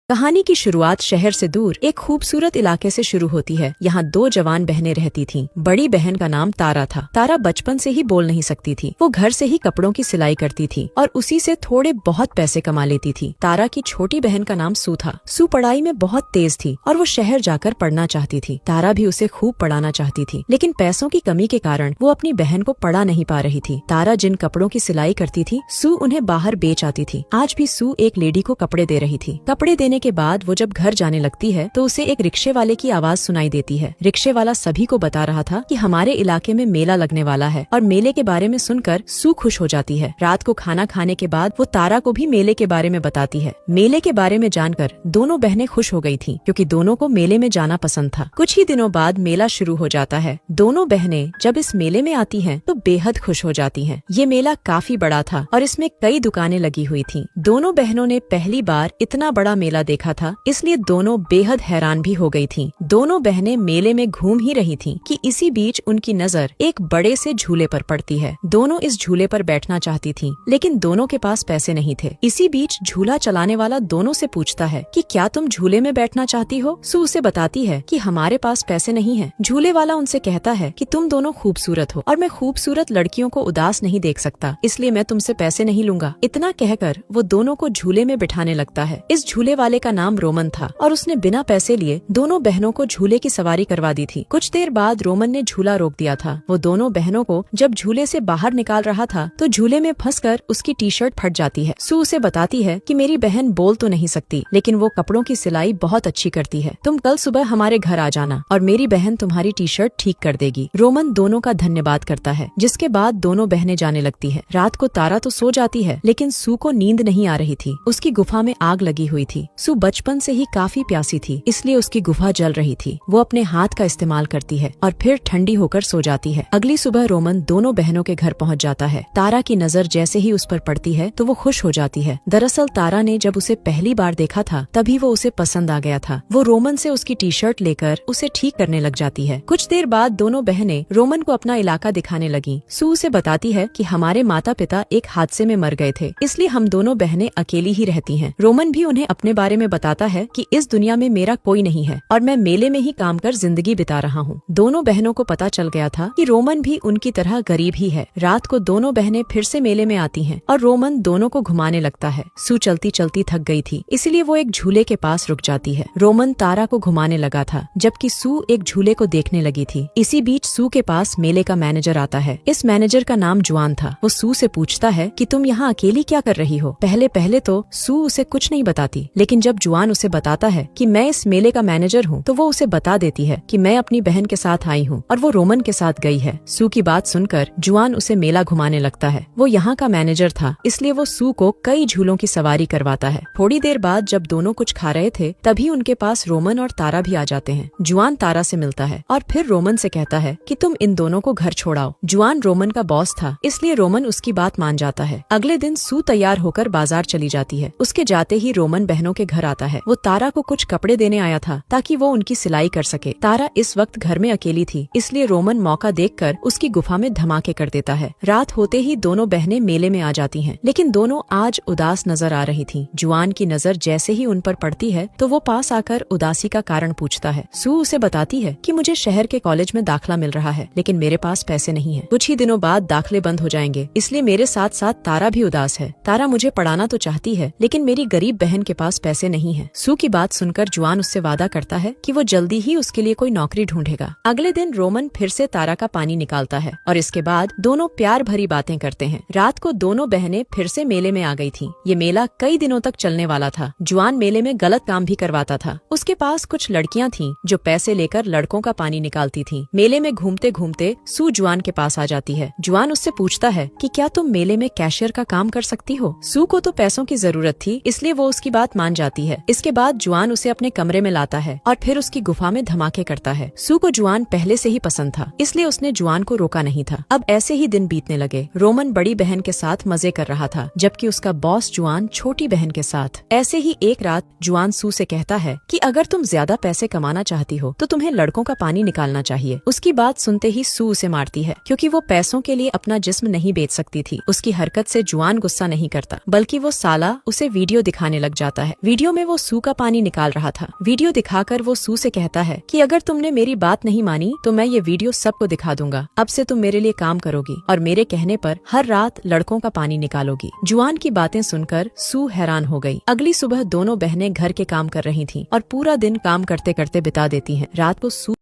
कहानी की शुरुआत शहर से दूर एक खूबसूरत इलाके से शुरू होती है। यहाँ दो जवान बहनें रहती थीं। बड़ी बहन का नाम तारा था। तारा बचपन से ही बोल नहीं सकती थी। वो घर से ही कपड़ों की सिलाई करती थी और उसी से थोड़े बहुत पैसे कमा लेती थी। तारा की छोटी बहन का नाम सू था। सू पढ़ाई में बहुत तेज थी और वो शहर जाकर पढ़ना चाहती थी। तारा भी उसे खूब पढ़ाना चाहती थी, लेकिन पैसों की कमी के कारण वो अपनी बहन को पढ़ा नहीं पा रही थी। तारा जिन कपड़ों की सिलाई करती थी, सू उन्हें बाहर बेच आती थी। आज भी सू एक लेडी को कपड़े दे रही थी। कपड़े देने के बाद वो जब घर जाने लगती है तो उसे एक रिक्शे वाले की आवाज सुनाई देती है। रिक्शे वाला सभी को बता रहा था कि हमारे इलाके में मेला लगने वाला है और मेले के बारे में सुनकर सू खुश हो जाती है। रात को खाना खाने के बाद वो तारा को भी मेले के बारे में बताती है। मेले के बारे में जानकर दोनों बहनें खुश हो गई थीं, क्योंकि दोनों को मेले में जाना पसंद था। कुछ ही दिनों बाद मेला शुरू हो जाता है। दोनों बहनें जब इस मेले में आती हैं तो बेहद खुश हो जाती हैं। ये मेला काफी बड़ा था और इसमें कई दुकानें लगी हुई थीं। दोनों बहनों ने पहली बार इतना बड़ा मेला देखा था, इसलिए दोनों बेहद हैरान भी हो गई थीं। दोनों बहनें मेले में घूम ही रही थीं कि इसी बीच उनकी नजर एक बड़े से झूले पर पड़ती है। दोनों इस झूले पर बैठना चाहती थीं, लेकिन दोनों के पास पैसे नहीं थे। इसी बीच झूला चलाने वाला दोनों से पूछता है कि क्या तुम झूले में बैठना चाहती हो? सू उसे बताती है कि हमारे पास पैसे नहीं है। झूले वाला उनसे कहता है कि तुम दोनों खूबसूरत हो और मैं खूबसूरत लड़कियों को उदास नहीं देख सकता, इसलिए मैं तुमसे पैसे नहीं लूंगा। इतना कहकर वो दोनों को झूले में बिठाने लगता है। इस झूले वाले का नाम रोमन था और उसने बिना पैसे लिए दोनों बहनों को झूले की सवारी करवा दी थी। कुछ देर बाद रोमन ने झूला रोक दिया था। वो दोनों बहनों को जब झूले से बाहर निकाल रहा था तो झूले में फंसकर उसकी टी शर्ट फट जाती है। सू उसे बताती है कि मेरी बहन बोल तो नहीं सकती, लेकिन वो कपड़ों की सिलाई बहुत अच्छी करती है। तुम कल सुबह हमारे घर आ जाना और मेरी बहन तुम्हारी टी शर्ट ठीक कर देगी। रोमन दोनों का धन्यवाद करता है, जिसके बाद दोनों बहनें जाने लगती है। रात को तारा तो सो जाती है, लेकिन सू को नींद नहीं आ रही थी। उसकी गुफा में आग लगी हुई थी। सू बचपन से ही काफी प्यासी थी, इसलिए उसकी गुफा जल रही थी। वो अपने हाथ का इस्तेमाल करती है और फिर ठंडी होकर सो जाती है। अगली सुबह रोमन दोनों बहनों के घर पहुंच जाता है। तारा की नजर जैसे ही उस पर पड़ती है तो वो खुश हो जाती है। दरअसल तारा ने जब उसे पहली बार देखा था तभी वो उसे पसंद आ गया था। वो रोमन से उसकी टी शर्ट लेकर उसे ठीक करने लग जाती है। कुछ देर बाद दोनों बहनें रोमन को अपना इलाका दिखाने लगी। सू उसे बताती है कि हमारे माता पिता एक हादसे में मर गए थे, इसलिए हम दोनों बहनें अकेली ही रहती हैं। रोमन भी उन्हें अपने बारे में बताता है कि इस दुनिया में मेरा कोई नहीं है और मैं मेले में ही काम कर जिंदगी बिता रहा हूँ। दोनों बहनों को पता चल गया था कि रोमन भी उनकी तरह गरीब ही है। रात को दोनों बहनें फिर से मेले में आती हैं और रोमन दोनों को घुमाने लगता है। सू चलती चलती थक गई थी, इसलिए वो एक झूले के पास रुक जाती है। रोमन तारा को घुमाने लगा था, जबकि सू एक झूले को देखने लगी थी। इसी बीच सू के पास मेले का मैनेजर आता है। इस मैनेजर का नाम जुआन था। वो सू से पूछता है कि तुम यहाँ अकेली क्या कर रही हो? पहले पहले तो सू उसे कुछ नहीं बताती, लेकिन जब जुआन उसे बताता है कि मैं इस मेले का मैनेजर हूँ, तो वो उसे बता देती है कि मैं अपनी बहन के साथ आई हूँ और वो रोमन के साथ गई है। सू की बात सुनकर जुआन उसे मेला घुमाने लगता है। वो यहाँ का मैनेजर था, इसलिए वो सू को कई झूलों की सवारी करवाता है। थोड़ी देर बाद जब दोनों कुछ खा रहे थे, तभी उनके पास रोमन और तारा भी आ जाते हैं। जुआन तारा से मिलता है और फिर रोमन से कहता है कि तुम इन दोनों को घर छोड़ाओ। जुआन रोमन का बॉस था, इसलिए रोमन उसकी बात मान जाता है। अगले दिन सू तैयार होकर बाजार चली जाती है। उसके जाते ही रोमन बहनों के घर आता है। वो तारा को कुछ कपड़े देने आया था ताकि वो उनकी सिलाई कर सके। तारा इस वक्त घर में अकेली थी, इसलिए रोमन मौका देखकर उसकी गुफा में धमाके कर देता है। रात होते ही दोनों बहनें मेले में आ जाती हैं, लेकिन दोनों आज उदास नजर आ रही थीं। जुआन की नजर जैसे ही उन पर पड़ती है तो वो पास आकर उदासी का कारण पूछता है। सू उसे बताती है कि मुझे शहर के कॉलेज में दाखिला मिल रहा है, लेकिन मेरे पास पैसे नहीं है। कुछ ही दिनों बाद दाखिले बंद हो जाएंगे, इसलिए मेरे साथ साथ तारा भी उदास है। तारा मुझे पढ़ाना तो चाहती है, लेकिन मेरी गरीब बहन के पास पैसे नहीं है। सू की बात सुनकर जुआन उससे वादा करता है कि वो जल्दी ही उसके लिए कोई नौकरी ढूंढेगा। अगले दिन रोमन फिर से तारा का पानी निकालता है और इसके बाद दोनों प्यार भरी बातें करते हैं। रात को दोनों बहनें फिर से मेले में आ गई थीं। ये मेला कई दिनों तक चलने वाला था। जुआन मेले में गलत काम भी करवाता था। उसके पास कुछ लड़कियां थीं जो पैसे लेकर लड़कों का पानी निकालती थीं। मेले में घूमते घूमते सू जुआन के पास आ जाती है। जुआन उससे पूछता है कि क्या तुम मेले में कैशियर का काम कर सकती हो? सू को तो पैसों की जरूरत थी, इसलिए वो उसकी बात मान जाती है। इसके बाद जुआन उसे अपने कमरे में लाता है और फिर उसकी गुफा में धमाके करता है। सू को जुआन पहले से ही पसंद था, इसलिए उसने जुआन को रोका नहीं था। अब ऐसे ही दिन बीतने लगे। रोमन बड़ी बहन के साथ मजे कर रहा था, जबकि उसका बॉस जुआन छोटी बहन के साथ। ऐसे ही एक रात जुआन सू से कहता है कि अगर तुम ज्यादा पैसे कमाना चाहती हो तो तुम्हें लड़कों का पानी निकालना चाहिए। उसकी बात सुनते ही सू उसे मारती है, क्योंकि वो पैसों के लिए अपना जिस्म नहीं बेच सकती थी। उसकी हरकत से जुआन गुस्सा नहीं करता, बल्कि वो साला उसे वीडियो दिखाने लग जाता है। वीडियो में वो सू का पानी निकाल रहा था। वीडियो दिखाकर वो सू से कहता है कि अगर तुमने मेरी बात नहीं मानी तो मैं ये वीडियो सबको दिखा दूंगा। अब से तुम मेरे लिए काम करोगी और मेरे कहने पर हर रात लड़कों का पानी निकालोगी। जुआन की बातें सुनकर सू हैरान हो गई। अगली सुबह दोनों बहनें घर के काम कर रही थीं और पूरा दिन काम करते करते बिता देती हैं। रात को सू